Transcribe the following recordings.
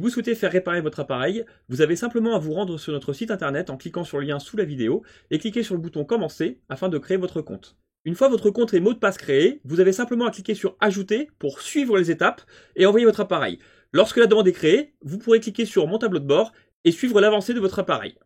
vous souhaitez faire réparer votre appareil, vous avez simplement à vous rendre sur notre site internet en cliquant sur le lien sous la vidéo et cliquer sur le bouton commencer afin de créer votre compte. Une fois votre compte et mot de passe créés, vous avez simplement à cliquer sur ajouter pour suivre les étapes et envoyer votre appareil. Lorsque la demande est créée, vous pourrez cliquer sur mon tableau de bord et suivre l'avancée de votre appareil.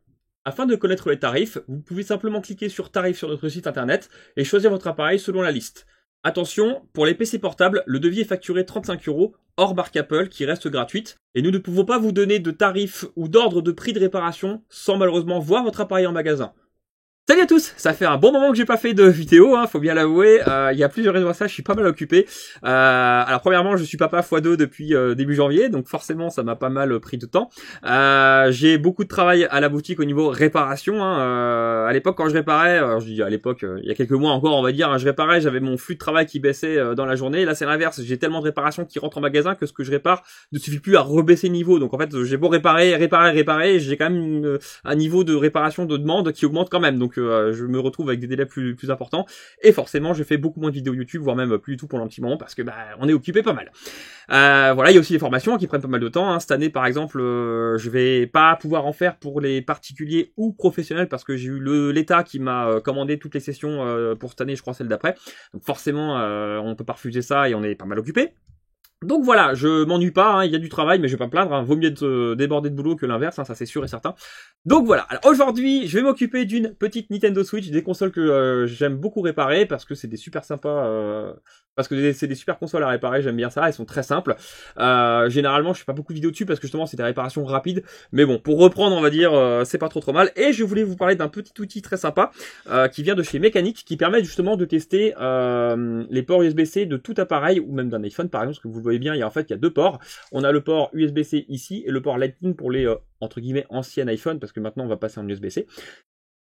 Afin de connaître les tarifs, vous pouvez simplement cliquer sur tarifs sur notre site internet et choisir votre appareil selon la liste. Attention, pour les PC portables, le devis est facturé 35 € hors marque Apple qui reste gratuite et nous ne pouvons pas vous donner de tarifs ou d'ordre de prix de réparation sans malheureusement voir votre appareil en magasin. Salut à tous, ça fait un bon moment que j'ai pas fait de vidéo, faut bien l'avouer, il y a plusieurs raisons à ça, je suis pas mal occupé. Alors premièrement, je suis papa x2 depuis début janvier, donc forcément ça m'a pas mal pris de temps. J'ai beaucoup de travail à la boutique au niveau réparation. À l'époque quand je réparais, alors je dis à l'époque, il y a quelques mois encore on va dire, je réparais, j'avais mon flux de travail qui baissait dans la journée. Là c'est l'inverse, j'ai tellement de réparations qui rentrent en magasin que ce que je répare ne suffit plus à rebaisser le niveau. Donc en fait j'ai beau réparer, j'ai quand même un niveau de réparation de demande qui augmente quand même. Donc je me retrouve avec des délais plus importants et forcément je fais beaucoup moins de vidéos YouTube, voire même plus du tout pour un petit moment parce que on est occupé pas mal. Voilà, il y a aussi des formations qui prennent pas mal de temps. Cette année par exemple, je vais pas pouvoir en faire pour les particuliers ou professionnels parce que j'ai eu l'État qui m'a commandé toutes les sessions pour cette année, je crois celle d'après. Donc forcément, on peut pas refuser ça et on est pas mal occupé. Donc voilà, je m'ennuie pas, il y a du travail, mais je vais pas me plaindre, vaut mieux être débordé de boulot que l'inverse, ça c'est sûr et certain. Donc voilà, alors aujourd'hui, je vais m'occuper d'une petite Nintendo Switch, des consoles que j'aime beaucoup réparer, parce que c'est des super sympas, parce que c'est des super consoles à réparer, j'aime bien ça, elles sont très simples. Généralement, je fais pas beaucoup de vidéos dessus, parce que justement, c'est des réparations rapides, mais bon, pour reprendre, on va dire, c'est pas trop mal. Et je voulais vous parler d'un petit outil très sympa, qui vient de chez Mechanic, qui permet justement de tester les ports USB-C de tout appareil, ou même d'un iPhone par exemple, parce que vous le voyez bien, il y a deux ports. On a le port USB-C ici, et le port Lightning pour les, entre guillemets, anciens iPhone, parce que maintenant on va passer en USB-C.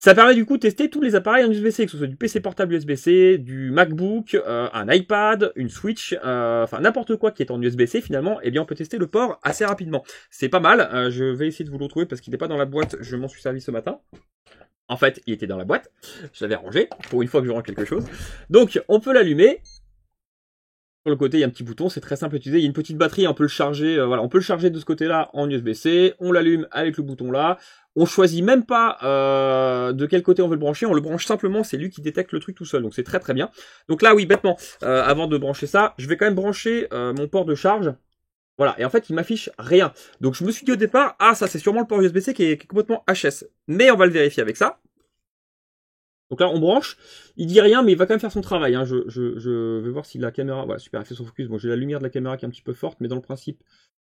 Ça permet du coup de tester tous les appareils en USB-C, que ce soit du PC portable USB-C, du MacBook, un iPad, une Switch, enfin n'importe quoi qui est en USB-C finalement, eh bien on peut tester le port assez rapidement. C'est pas mal, je vais essayer de vous le retrouver parce qu'il n'est pas dans la boîte, je m'en suis servi ce matin. En fait, il était dans la boîte, je l'avais rangé, pour une fois que je range quelque chose. Donc, on peut l'allumer. Sur le côté, il y a un petit bouton, c'est très simple à utiliser. Il y a une petite batterie, on peut le charger, voilà, on peut le charger de ce côté-là en USB-C. On l'allume avec le bouton là. On choisit même pas de quel côté on veut le brancher. On le branche simplement, c'est lui qui détecte le truc tout seul. Donc c'est très bien. Donc là, oui, bêtement, avant de brancher ça, je vais quand même brancher mon port de charge. Voilà, et en fait, il m'affiche rien. Donc je me suis dit au départ, ça c'est sûrement le port USB-C qui est complètement HS. Mais on va le vérifier avec ça. Donc là, on branche, il dit rien, mais il va quand même faire son travail. Je vais voir si la caméra... Voilà, super, elle fait son focus. Bon, j'ai la lumière de la caméra qui est un petit peu forte, mais dans le principe...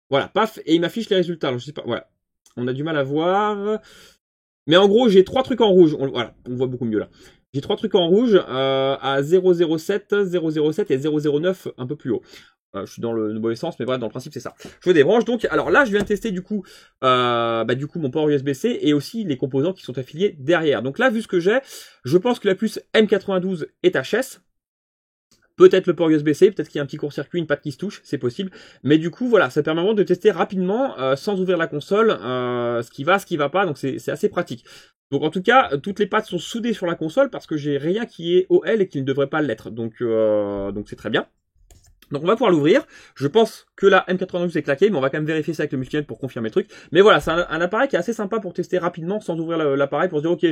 Voilà, paf, et il m'affiche les résultats. Alors, je sais pas, voilà. On a du mal à voir. Mais en gros, j'ai trois trucs en rouge. Voilà, on voit beaucoup mieux là. J'ai trois trucs en rouge à 007, 007 et 009 un peu plus haut. Je suis dans le mauvais sens, mais voilà, dans le principe, c'est ça. Je débranche, donc, alors là, je viens de tester, du coup, mon port USB-C et aussi les composants qui sont affiliés derrière. Donc là, vu ce que j'ai, je pense que la puce M92 est HS. Peut-être le port USB-C, peut-être qu'il y a un petit court-circuit, une patte qui se touche, c'est possible. Mais du coup, voilà, ça permet vraiment de tester rapidement, sans ouvrir la console, ce qui va pas, donc c'est assez pratique. Donc en tout cas, toutes les pattes sont soudées sur la console parce que j'ai rien qui est OL et qui ne devrait pas l'être. Donc c'est très bien. Donc on va pouvoir l'ouvrir. Je pense que la M92 est claquée, mais on va quand même vérifier ça avec le multimètre pour confirmer le truc. Mais voilà, c'est un appareil qui est assez sympa pour tester rapidement sans ouvrir l'appareil pour se dire ok,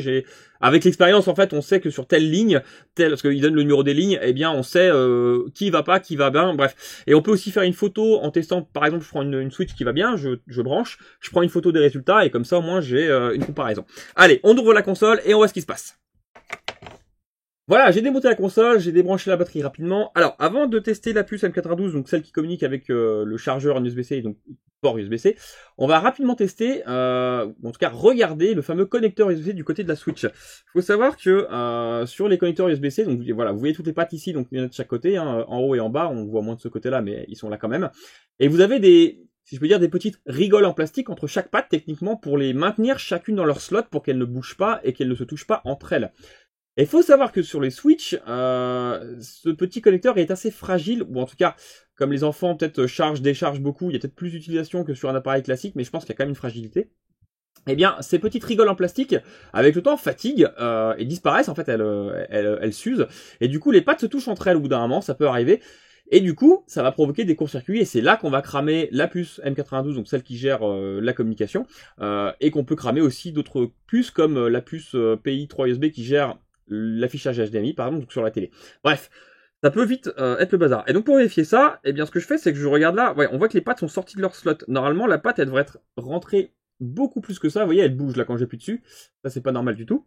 avec l'expérience en fait, on sait que sur telle ligne, parce qu'il donne le numéro des lignes, eh bien on sait qui va pas, qui va bien, bref. Et on peut aussi faire une photo en testant, par exemple, je prends une Switch qui va bien, je branche, je prends une photo des résultats et comme ça au moins j'ai une comparaison. Allez, on ouvre la console et on voit ce qui se passe. Voilà, j'ai démonté la console, j'ai débranché la batterie rapidement. Alors, avant de tester la puce M92, donc celle qui communique avec le chargeur en USB-C, donc port USB-C, on va rapidement tester, en tout cas regarder le fameux connecteur USB-C du côté de la Switch. Il faut savoir que sur les connecteurs USB-C, donc voilà, vous voyez toutes les pattes ici, donc il y en a de chaque côté, en haut et en bas, on voit moins de ce côté-là, mais ils sont là quand même. Et vous avez si je peux dire, des petites rigoles en plastique entre chaque patte, techniquement, pour les maintenir chacune dans leur slot, pour qu'elles ne bougent pas et qu'elles ne se touchent pas entre elles. Et il faut savoir que sur les Switch, ce petit connecteur est assez fragile, ou en tout cas, comme les enfants peut-être chargent, déchargent beaucoup, il y a peut-être plus d'utilisation que sur un appareil classique, mais je pense qu'il y a quand même une fragilité. Eh bien, ces petites rigoles en plastique, avec le temps, fatiguent et disparaissent, en fait, elles s'usent, et du coup, les pattes se touchent entre elles au bout d'un moment, ça peut arriver. Et du coup, ça va provoquer des courts-circuits, et c'est là qu'on va cramer la puce M92, donc celle qui gère la communication, et qu'on peut cramer aussi d'autres puces, comme la puce PI 3 USB qui gère l'affichage HDMI, par exemple, donc sur la télé. Bref, ça peut vite être le bazar. Et donc pour vérifier ça, eh bien ce que je fais, c'est que je regarde là, ouais, on voit que les pattes sont sorties de leur slot. Normalement, la patte, elle devrait être rentrée beaucoup plus que ça. Vous voyez, elle bouge là quand j'appuie dessus. Ça, c'est pas normal du tout.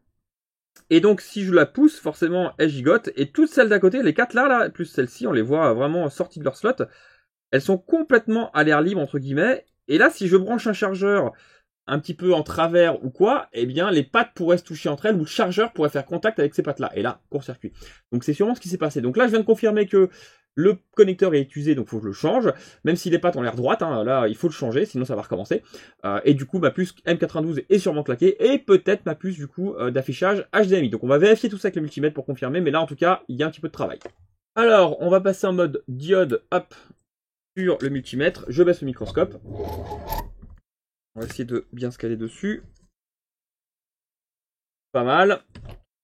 Et donc si je la pousse, forcément, elle gigote. Et toutes celles d'à côté, les 4 là, plus celle-ci, on les voit vraiment sorties de leur slot. Elles sont complètement à l'air libre, entre guillemets. Et là, si je branche un chargeur un petit peu en travers ou quoi, eh bien les pattes pourraient se toucher entre elles, ou le chargeur pourrait faire contact avec ces pattes-là. Et là, court-circuit. Donc c'est sûrement ce qui s'est passé. Donc là, je viens de confirmer que le connecteur est usé, donc il faut que je le change. Même si les pattes ont l'air droites, hein, là, il faut le changer, sinon ça va recommencer. Et du coup, ma puce M92 est sûrement claquée, et peut-être ma puce, du coup, d'affichage HDMI. Donc on va vérifier tout ça avec le multimètre pour confirmer, mais là, en tout cas, il y a un petit peu de travail. Alors, on va passer en mode diode, hop, sur le multimètre. Je baisse le microscope. On va essayer de bien se caler dessus. Pas mal.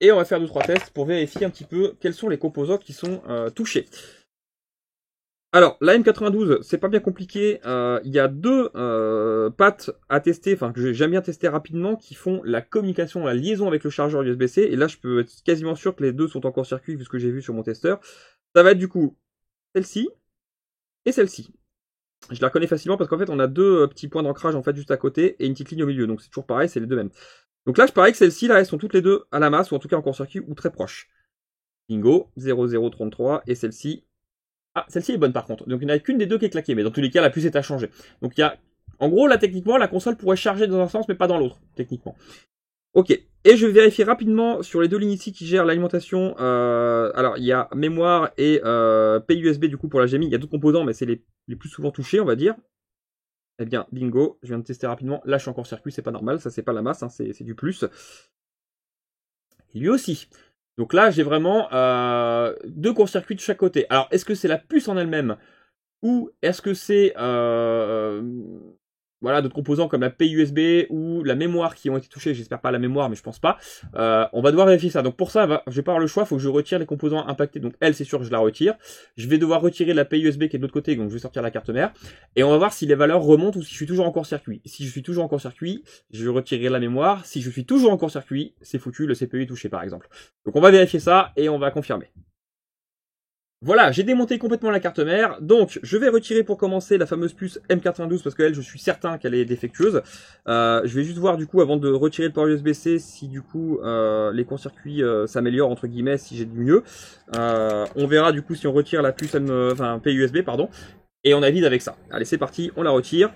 Et on va faire 2-3 tests pour vérifier un petit peu quels sont les composants qui sont touchés. Alors, la M92, c'est pas bien compliqué. Il y a deux pattes à tester, enfin que j'aime bien tester rapidement, qui font la communication, la liaison avec le chargeur USB-C. Et là, je peux être quasiment sûr que les deux sont en court-circuit, vu ce que j'ai vu sur mon testeur. Ça va être du coup celle-ci et celle-ci. Je la reconnais facilement parce qu'en fait, on a deux petits points d'ancrage en fait juste à côté et une petite ligne au milieu. Donc c'est toujours pareil, c'est les deux mêmes. Donc là, je parie que celles-ci, là, elles sont toutes les deux à la masse, ou en tout cas en court-circuit, ou très proches. Bingo, 0033, et celle-ci... Ah, celle-ci est bonne par contre. Donc il n'y en a qu'une des deux qui est claquée, mais dans tous les cas, la puce est à changer. Donc il y a... En gros, là, techniquement, la console pourrait charger dans un sens, mais pas dans l'autre, techniquement. Ok, et je vais vérifier rapidement sur les deux lignes ici qui gèrent l'alimentation. Alors, il y a mémoire et PUSB, du coup, pour la GMI. Il y a d'autres composants, mais c'est les plus souvent touchés, on va dire. Eh bien, bingo, je viens de tester rapidement. Là, je suis en court-circuit, c'est pas normal, ça c'est pas la masse, hein, c'est du plus. Et lui aussi. Donc là, j'ai vraiment deux courts-circuits de chaque côté. Alors, est-ce que c'est la puce en elle-même ou est-ce que c'est voilà, d'autres composants comme la PUSB ou la mémoire qui ont été touchés? J'espère pas la mémoire, mais je pense pas. On va devoir vérifier ça. Donc pour ça, je vais pas avoir le choix, il faut que je retire les composants impactés. Donc elle, c'est sûr que je la retire. Je vais devoir retirer la PUSB qui est de l'autre côté, donc je vais sortir la carte mère. Et on va voir si les valeurs remontent ou si je suis toujours en court-circuit. Si je suis toujours en court-circuit, je vais retirer la mémoire. Si je suis toujours en court-circuit, c'est foutu, le CPU est touché par exemple. Donc on va vérifier ça et on va confirmer. Voilà, j'ai démonté complètement la carte mère, donc je vais retirer pour commencer la fameuse puce M92 parce qu'elle, je suis certain qu'elle est défectueuse. Je vais juste voir du coup avant de retirer le port USB-C si du coup les courts-circuits s'améliorent entre guillemets, si j'ai du mieux. On verra du coup si on retire la puce PUSB pardon, et on avise avec ça. Allez c'est parti, on la retire.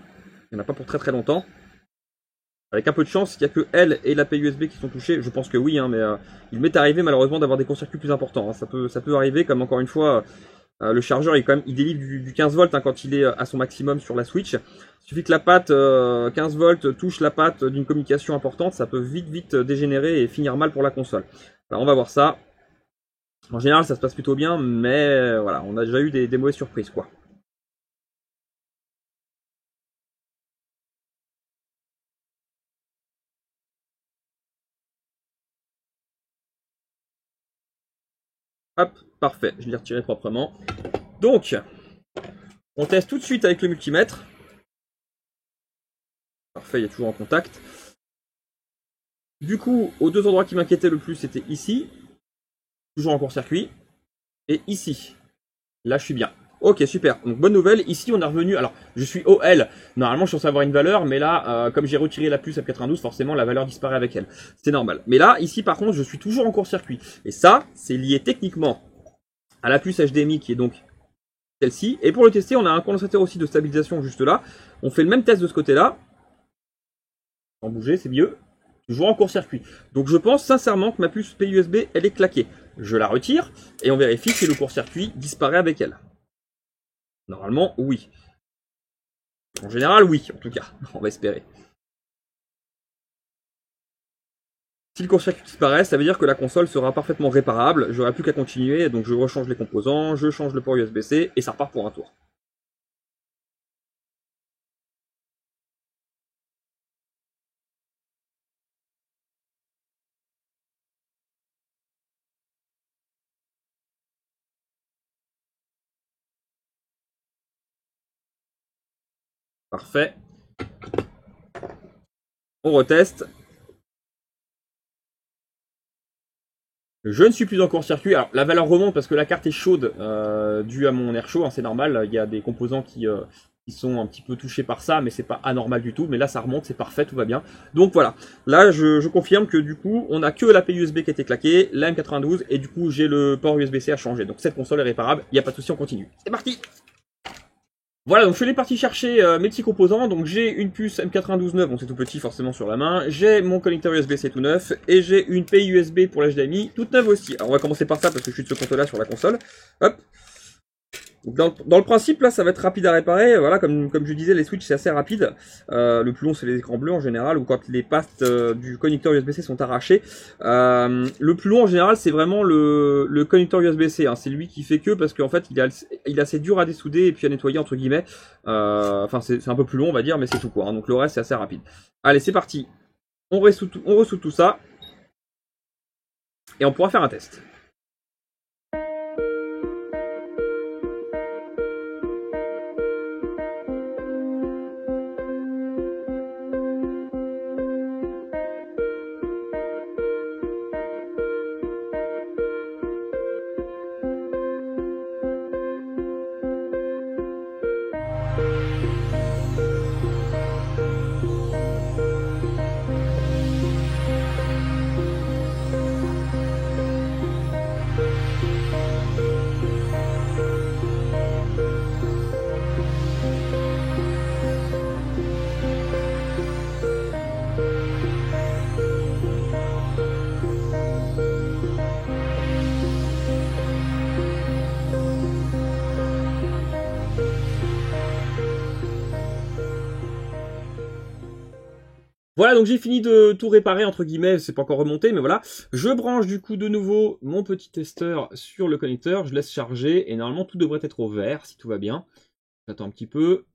Il n'y en a pas pour très très longtemps. Avec un peu de chance, il n'y a que elle et la PUSB qui sont touchées. Je pense que oui, hein, mais il m'est arrivé malheureusement d'avoir des courts-circuits plus importants. Hein. Ça peut arriver, comme encore une fois, le chargeur il délivre du 15 volts hein, quand il est à son maximum sur la Switch. Il suffit que la patte 15 volts touche la patte d'une communication importante, ça peut vite dégénérer et finir mal pour la console. Alors on va voir ça. En général, ça se passe plutôt bien, mais voilà, on a déjà eu des mauvaises surprises quoi. Hop, parfait, je l'ai retiré proprement. Donc, on teste tout de suite avec le multimètre. Parfait, il est toujours en contact. Du coup, aux deux endroits qui m'inquiétaient le plus, c'était ici, toujours en court-circuit, et ici. Là, je suis bien. Ok, super. Donc, bonne nouvelle. Ici, on est revenu. Alors, je suis OL. Normalement, je suis censé avoir une valeur, mais là, comme j'ai retiré la puce à 92, forcément, la valeur disparaît avec elle. C'est normal. Mais là, ici, par contre, je suis toujours en court-circuit. Et ça, c'est lié techniquement à la puce HDMI qui est donc celle-ci. Et pour le tester, on a un condensateur aussi de stabilisation juste là. On fait le même test de ce côté-là. Sans bouger, c'est mieux. Toujours en court-circuit. Donc je pense sincèrement que ma puce PUSB, elle est claquée. Je la retire et on vérifie si le court-circuit disparaît avec elle. Normalement, oui. En général, oui, en tout cas. On va espérer. Si le court-circuit disparaît, ça veut dire que la console sera parfaitement réparable. J'aurai plus qu'à continuer, donc je rechange les composants, je change le port USB-C et ça repart pour un tour. Parfait. On reteste. Je ne suis plus en court-circuit. Alors, la valeur remonte parce que la carte est chaude, due à mon air chaud, hein, c'est normal. Il y a des composants qui sont un petit peu touchés par ça, mais c'est pas anormal du tout. Mais là, ça remonte, c'est parfait, tout va bien. Donc voilà. Là, je confirme que du coup, on a que la PUSB qui a été claquée, la M92, et du coup, j'ai le port USB-C à changer. Donc cette console est réparable. Il n'y a pas de souci, on continue. C'est parti! Voilà, donc je suis parti chercher mes petits composants. Donc j'ai une puce M92 bon c'est tout petit forcément sur la main. J'ai mon connecteur USB-C tout neuf. Et j'ai une PI USB pour l'HDMI toute neuve aussi. Alors on va commencer par ça parce que je suis de ce côté-là sur la console. Hop. Dans le principe, là, ça va être rapide à réparer. Voilà, comme je disais, les switches, c'est assez rapide. Le plus long, c'est les écrans bleus en général, ou quand les pastes du connecteur USB-C sont arrachées. Le plus long, en général, c'est vraiment le connecteur USB-C. Hein. C'est lui qui fait que, parce qu'en fait, il est assez dur à dessouder et puis à nettoyer, entre guillemets. Enfin, c'est un peu plus long, on va dire, mais c'est tout quoi. Hein. Donc le reste, c'est assez rapide. Allez, c'est parti. On ressoute tout ça. Et on pourra faire un test. Voilà, donc j'ai fini de tout réparer, entre guillemets, c'est pas encore remonté, mais voilà. Je branche du coup de nouveau mon petit testeur sur le connecteur, je laisse charger, et normalement tout devrait être au vert, si tout va bien. J'attends un petit peu.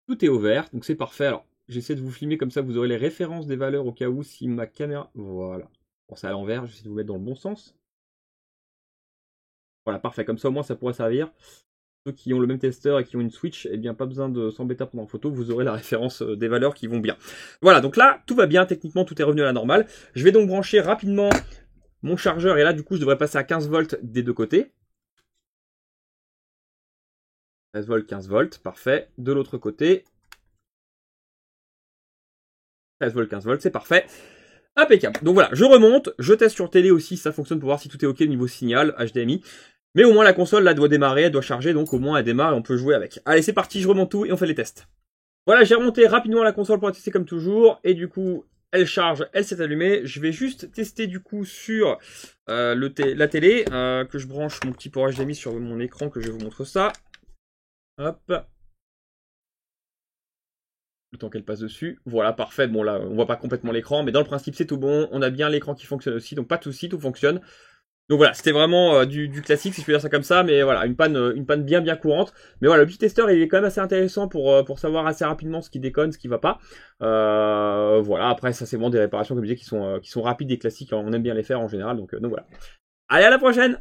Tout est au vert, donc c'est parfait. Alors, j'essaie de vous filmer comme ça, vous aurez les références des valeurs au cas où si ma caméra... Voilà. Bon, c'est à l'envers, j'essaie de vous mettre dans le bon sens. Voilà, parfait, comme ça au moins ça pourrait servir. Ceux qui ont le même testeur et qui ont une Switch, eh bien pas besoin de s'embêter pendant la photo, vous aurez la référence des valeurs qui vont bien. Voilà, donc là, tout va bien, techniquement tout est revenu à la normale. Je vais donc brancher rapidement mon chargeur, et là du coup je devrais passer à 15 volts des deux côtés. 13 volts, 15 volts, parfait. De l'autre côté, 13 volts, 15 volts, c'est parfait. Impeccable. Donc voilà, je remonte, je teste sur télé aussi, ça fonctionne pour voir si tout est ok au niveau signal, HDMI. Mais au moins la console là doit démarrer, elle doit charger, donc au moins elle démarre et on peut jouer avec. Allez, c'est parti, je remonte tout et on fait les tests. Voilà, j'ai remonté rapidement la console pour la tester comme toujours, et du coup, elle charge, elle s'est allumée. Je vais juste tester du coup sur la télé, que je branche mon petit port HDMI sur mon écran, que je vous montre ça. Hop. Le temps qu'elle passe dessus. Voilà, parfait. Bon là, on voit pas complètement l'écran, mais dans le principe c'est tout bon. On a bien l'écran qui fonctionne aussi, donc pas de souci, tout fonctionne. Donc voilà, c'était vraiment du classique, si je peux dire ça comme ça, mais voilà, une panne bien courante. Mais voilà, le petit testeur, il est quand même assez intéressant pour savoir assez rapidement ce qui déconne, ce qui va pas. Voilà, après ça c'est vraiment des réparations, comme je disais, qui sont rapides et classiques, on aime bien les faire en général, donc voilà. Allez, à la prochaine!